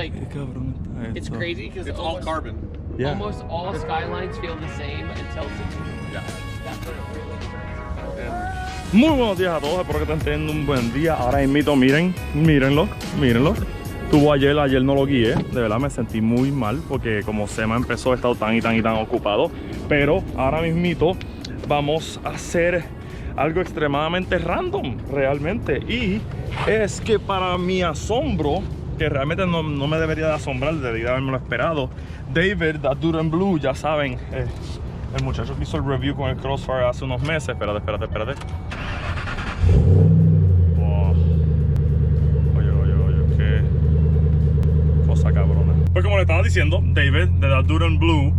Like, it's crazy because It's all carbon. Yeah. almost all skylines feel the same until it's Yeah. that's what it really is. Muy buenos días a todos, espero que estén teniendo un buen día. Ahora invito, mírenlo. Tuvo ayer no lo guié, de verdad me sentí muy mal porque como SEMA empezó he estado tan ocupado. Pero ahora mismito vamos a hacer algo extremadamente random, realmente. Y es que para mi asombro, que realmente no me debería de asombrar, debería haberme lo esperado, David, That Dude in Blue, ya saben, el muchacho que hizo el review con el Crossfire hace unos meses. Espérate. Oh. Oye, qué cosa cabrona. Pues como le estaba diciendo, David, de That Dude in Blue,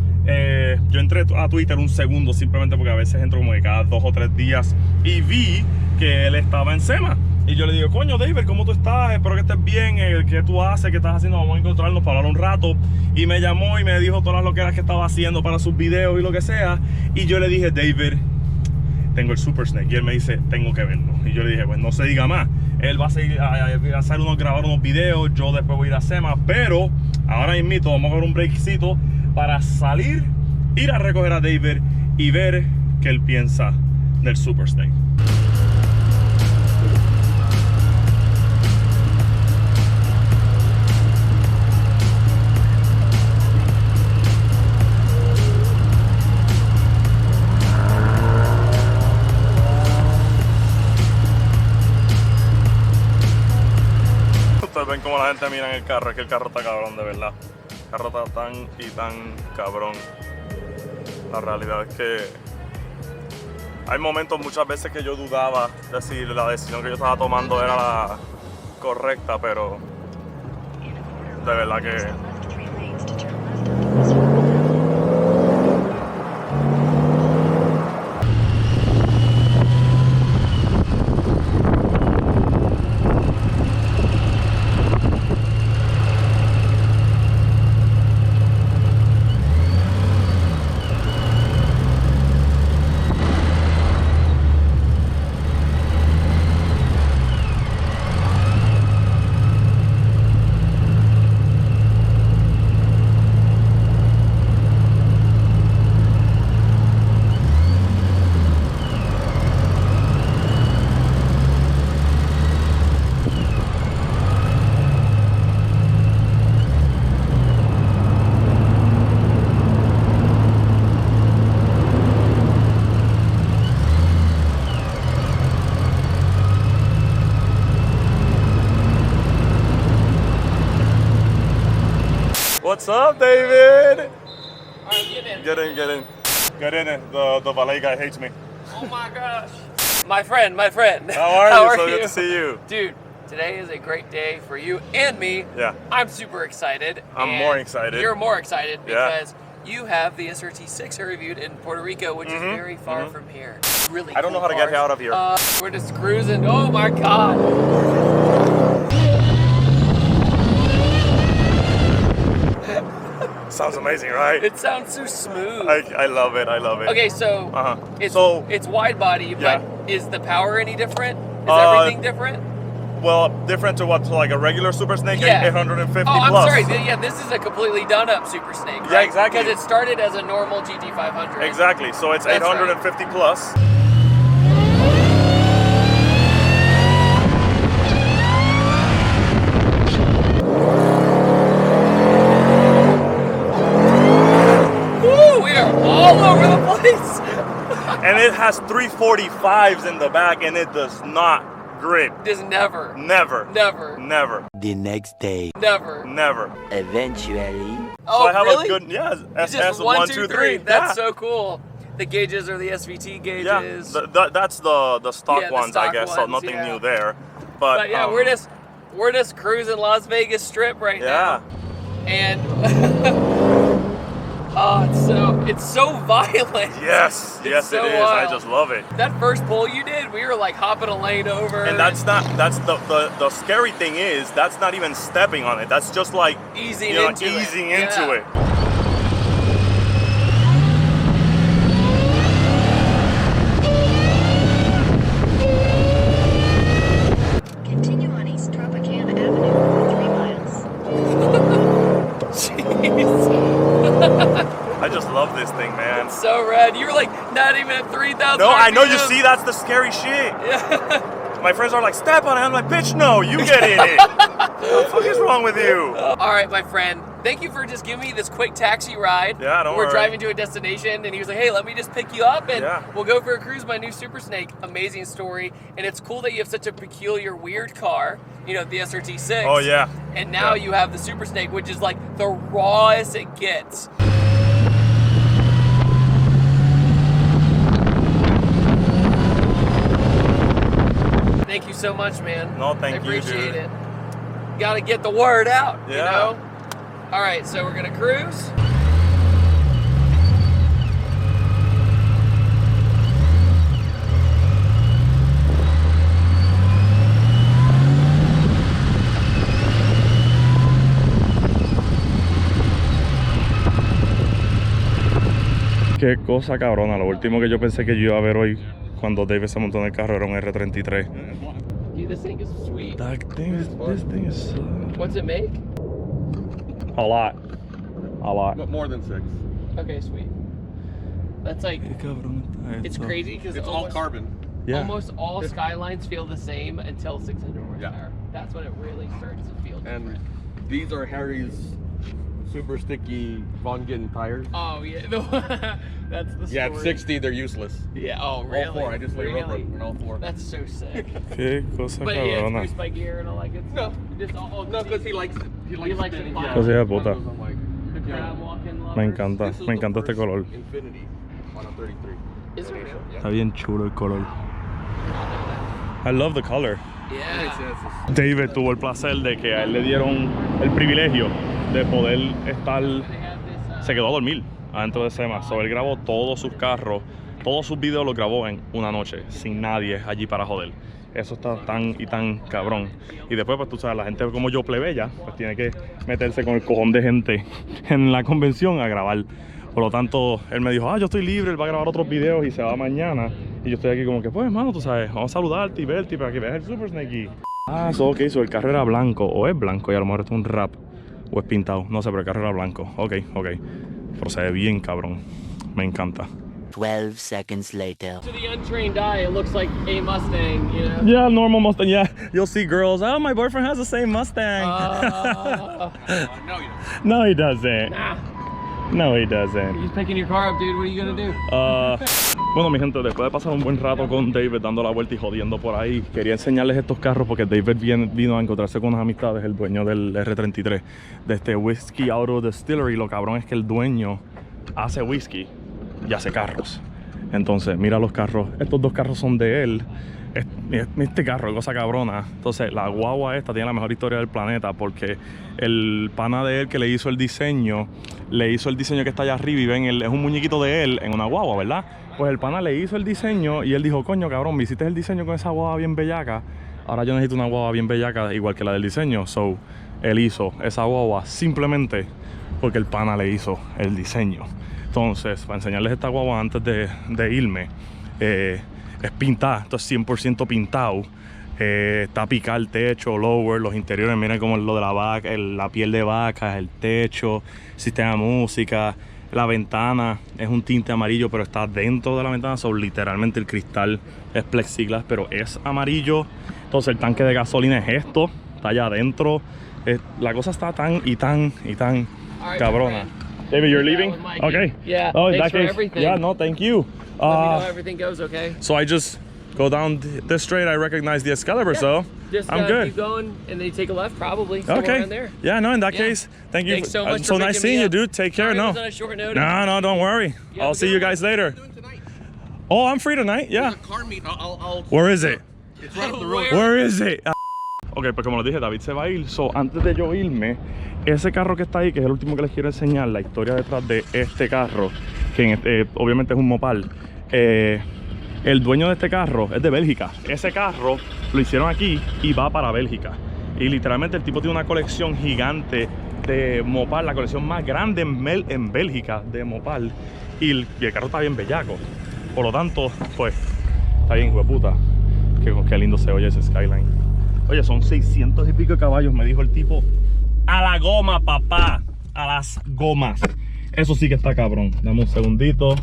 yo entré a Twitter un segundo simplemente porque a veces entro como que cada 2 o 3 días y vi que él estaba en SEMA. Y yo le digo, coño David, ¿cómo tú estás? Espero que estés bien, ¿qué tú haces? ¿Qué estás haciendo? Vamos a encontrarnos para hablar un rato. Y me llamó y me dijo todas las loqueras que estaba haciendo para sus videos y lo que sea. Y yo le dije, David, tengo el Super Snake. Y él me dice, tengo que verlo. Y yo le dije, pues no se diga más. Él va a seguir a grabar unos videos, yo después voy a ir a SEMA. Pero ahora mismo vamos a coger un breakcito para salir, ir a recoger a David y ver qué él piensa del Super Snake. Ustedes ven como la gente mira en el carro, es que el carro está cabrón, de verdad. El carro está tan cabrón. La realidad es que hay momentos muchas veces que yo dudaba de si la decisión que yo estaba tomando era la correcta, pero de verdad que What's up, David? Alright, Get in. The valet guy hates me. Oh my gosh. My friend. How are you? So good to see you. Dude, today is a great day for you and me. Yeah. I'm super excited. I'm and more excited. You're more excited Yeah. because you have the SRT6 reviewed in Puerto Rico, which is very far from here. Really I don't know cool how to get cars. out of here. We're just cruising. Oh my god. Sounds amazing, right? It sounds so smooth. I love it. Okay, so it's wide body, but Yeah. is the power any different? Is everything different? Well, different to what? To like a regular Super Snake, Yeah. 850 Oh, I'm plus. sorry. Yeah, this is a completely done-up Super Snake, right? Yeah, exactly. Because it started as a normal GT500. Exactly. So it's That's 850 plus. Woo! We are all over the place. And it has 345s in the back, and it does not grip. Just never. Never. The next day. Never. Eventually. Oh, So I have really? a good, yeah, It's SS just 1, 2, 3. That's yeah. so cool. The gauges are the SVT Yeah, gauges. that's the stock Yeah, the ones, I stock guess. So ones, nothing yeah. new there. But yeah, we're just cruising Las Vegas Strip right yeah. now. And oh, it's so violent. Yes, It's yes, so it is. wild. I just love it. That first pull you did, we were like hopping a lane over. And that's the scary thing is that's not even stepping on it. That's just like easing into Yeah. it. Continue on East Tropicana Avenue for 3 miles. I just love this thing, man. So rad. You were like not even at 3,000. No, I know. You RPM. see, that's the scary shit. Yeah. My friends are like, step on it. I'm like, bitch, no, you get in it. What the fuck is wrong with you? All right, my friend. Thank you for just giving me this quick taxi ride. Yeah, don't We're worry. driving to a destination, and he was like, hey, let me just pick you up, and Yeah. we'll go for a cruise. My new Super Snake. Amazing story. And it's cool that you have such a peculiar, weird car, you know, the SRT6. Oh, yeah. And now you have the Super Snake, which is like the rawest it gets. Thank you so much, man. No, thank I you, appreciate dude. it. Got to get the word out, you Yeah. know? All right, so we're going to cruise. Qué cosa cabrona. Lo último que yo pensé que yo iba a ver hoy cuando David se montó en el carro era un R33. Dude, this thing is sweet. This thing is What's it make? a lot. A lot. More than 6. Okay, sweet. That's like, it's crazy because It's all carbon. Yeah. almost all Skylines feel the same until 600 horsepower. Yeah. That's when it really starts to feel And different. these are Harry's super sticky Von Gittin tires. Oh, yeah. That's the story. Yeah, at 60 they're useless. Yeah, oh, really? All 4. I just lay rubber Really? in all 4. That's so sick. Qué cosa But yeah, it's cabrona. boost by gear and all that good No. stuff. Just all, No, because he likes it. He likes spinning. it. Cosa de puta. I'm like, the crab walking lovers. Me encanta, this is me the encanta este first color. Infinity on a 33. Is it really? Está bien chulo el color. I love the color. Yeah. David tuvo el placer de que a él le dieron el privilegio de poder estar. They have this, Se quedó a dormir adentro de SEMA. So, él grabó todos sus carros, todos sus videos los grabó en una noche, sin nadie allí para joder. Eso está tan y tan cabrón. Y después, pues tú sabes, la gente como yo, plebeya, pues tiene que meterse con el cojón de gente en la convención a grabar. Por lo tanto, él me dijo, yo estoy libre, él va a grabar otros videos y se va mañana. Y yo estoy aquí como que, pues, hermano, tú sabes, vamos a saludarte y verte para que veas el Super Snake. Ok, el carro era blanco, o es blanco y a lo mejor es un wrap, o es pintado, no sé, pero el carro era blanco. Ok. Pero se ve bien cabrón, me encanta. 12 seconds later. To the untrained eye, it looks like a Mustang, you know? Yeah, normal Mustang, yeah. You'll see girls, oh, my boyfriend has the same Mustang. No, you don't. No, he doesn't. Nah. No, he doesn't. You're just picking your car up, dude. What are you gonna do? Bueno, mi gente, después de pasar un buen rato con David dando la vuelta y jodiendo por ahí, quería enseñarles estos carros porque David vino a encontrarse con unas amistades, el dueño del R33, de este Whiskey Auto Distillery. Lo cabrón es que el dueño hace whisky y hace carros. Entonces, mira los carros. Estos dos carros son de él. Este carro es cosa cabrona. Entonces, la guagua esta tiene la mejor historia del planeta porque el pana de él que le hizo el diseño que está allá arriba y ven, es un muñequito de él en una guagua, ¿verdad? Pues el pana le hizo el diseño y él dijo, coño, cabrón, me hiciste el diseño con esa guagua bien bellaca. Ahora yo necesito una guagua bien bellaca igual que la del diseño. So, él hizo esa guagua simplemente porque el pana le hizo el diseño. Entonces, para enseñarles esta guagua antes de irme, es pintada, esto es 100% pintado. Está picado el techo, lower, los interiores, miren como lo de la vaca, la piel de vaca, el techo, sistema de música. La ventana es un tinte amarillo, pero está dentro de la ventana, literalmente el cristal es plexiglas, pero es amarillo. Entonces el tanque de gasolina es esto, está allá adentro. La cosa está tan cabrona. David, you're leaving? Okay. Yeah, Oh, in thanks that for case, everything. yeah, no, thank you. Let me know how everything goes, okay? So I just go down this straight. I recognize the Excalibur, so Just I'm good. keep going, and then you take a left, probably. Somewhere Okay. around there. Yeah, no, in that Yeah. case, thank you. Thanks so much so for nice picking seeing me you, up. dude. Take care. Sorry it No. was on a short notice. No, don't worry. You have I'll a see good you one. guys later. Doing tonight? Oh, I'm free tonight. Yeah. There's a car meet. I'll Where is it? It's right up the road. Where is it? Ok, pues como les dije, David se va a ir. So, antes de yo irme, ese carro que está ahí, que es el último que les quiero enseñar, la historia detrás de este carro, que obviamente es un Mopar. El dueño de este carro es de Bélgica. Ese carro lo hicieron aquí y va para Bélgica. Y literalmente el tipo tiene una colección gigante de Mopar, la colección más grande en Bélgica de Mopar. Y el carro está bien bellaco. Por lo tanto, pues, está bien, hueputa. Qué lindo se oye ese Skyline. Oye, son 600 y pico de caballos, me dijo el tipo. A la goma, papá. a las gomas. Eso sí que está cabrón. Dame un segundito.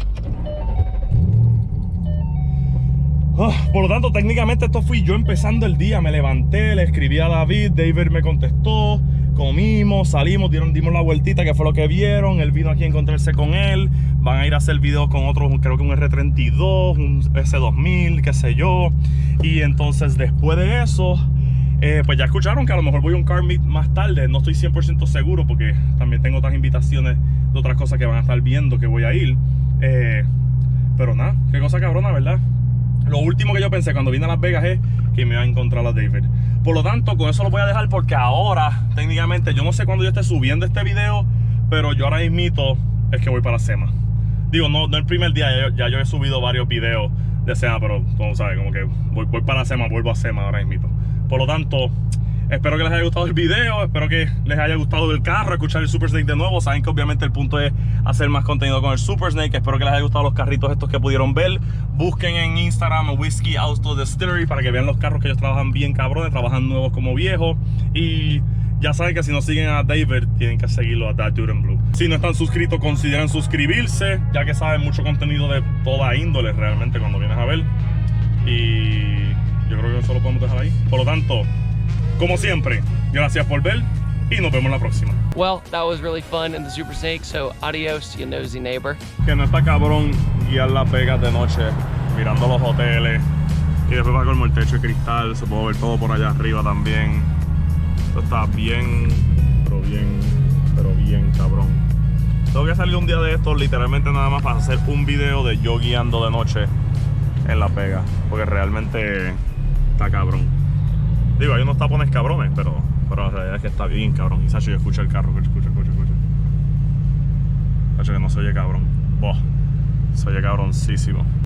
Por lo tanto, técnicamente esto fui yo empezando el día. Me levanté, le escribí a David me contestó, comimos, salimos, dimos la vueltita, que fue lo que vieron. Él vino aquí a encontrarse con él. Van a ir a hacer videos con otros, creo que un R32, un S2000, qué sé yo. Y entonces después de eso, pues ya escucharon que a lo mejor voy a un car meet más tarde. No estoy 100% seguro porque también tengo otras invitaciones de otras cosas que van a estar viendo que voy a ir. Pero nada, qué cosa cabrona, ¿verdad? Lo último que yo pensé cuando vine a Las Vegas es que me iba a encontrar a David. Por lo tanto, con eso lo voy a dejar porque ahora, técnicamente, yo no sé cuándo yo esté subiendo este video, pero yo ahora mismito es que voy para SEMA. Digo, no el primer día, ya yo he subido varios videos de SEMA, pero tú sabes, como que voy para SEMA, vuelvo a SEMA ahora mismito. Por lo tanto, espero que les haya gustado el video, espero que les haya gustado el carro, escuchar el Super Snake de nuevo. Saben que obviamente el punto es hacer más contenido con el Super Snake. Espero que les haya gustado los carritos estos que pudieron ver. Busquen en Instagram Whiskey Auto Distillery para que vean los carros que ellos trabajan bien cabrones, trabajan nuevos como viejos. Y ya saben que si no siguen a David, tienen que seguirlo a That Dude in Blue. Si no están suscritos, consideren suscribirse, ya que saben mucho contenido de toda índole realmente cuando vienes a ver. Y yo creo que eso lo podemos dejar ahí. Por lo tanto, como siempre, gracias por ver y nos vemos en la próxima. Well, that was really fun in the Super Snake, so adios, you nosy neighbor. Que no está cabrón guiar Las Vegas de noche, mirando los hoteles y después va con el techo de cristal, se puede ver todo por allá arriba también. Esto está bien, pero bien cabrón. Tengo que salir un día de estos literalmente nada más para hacer un video de yo guiando de noche en Las Vegas, porque realmente está cabrón. Digo, hay unos tapones cabrones, pero la realidad es que está bien cabrón. Y Sacho, yo escucho el carro, escucha. Sacho, que no se oye cabrón. Boh, se oye cabroncísimo.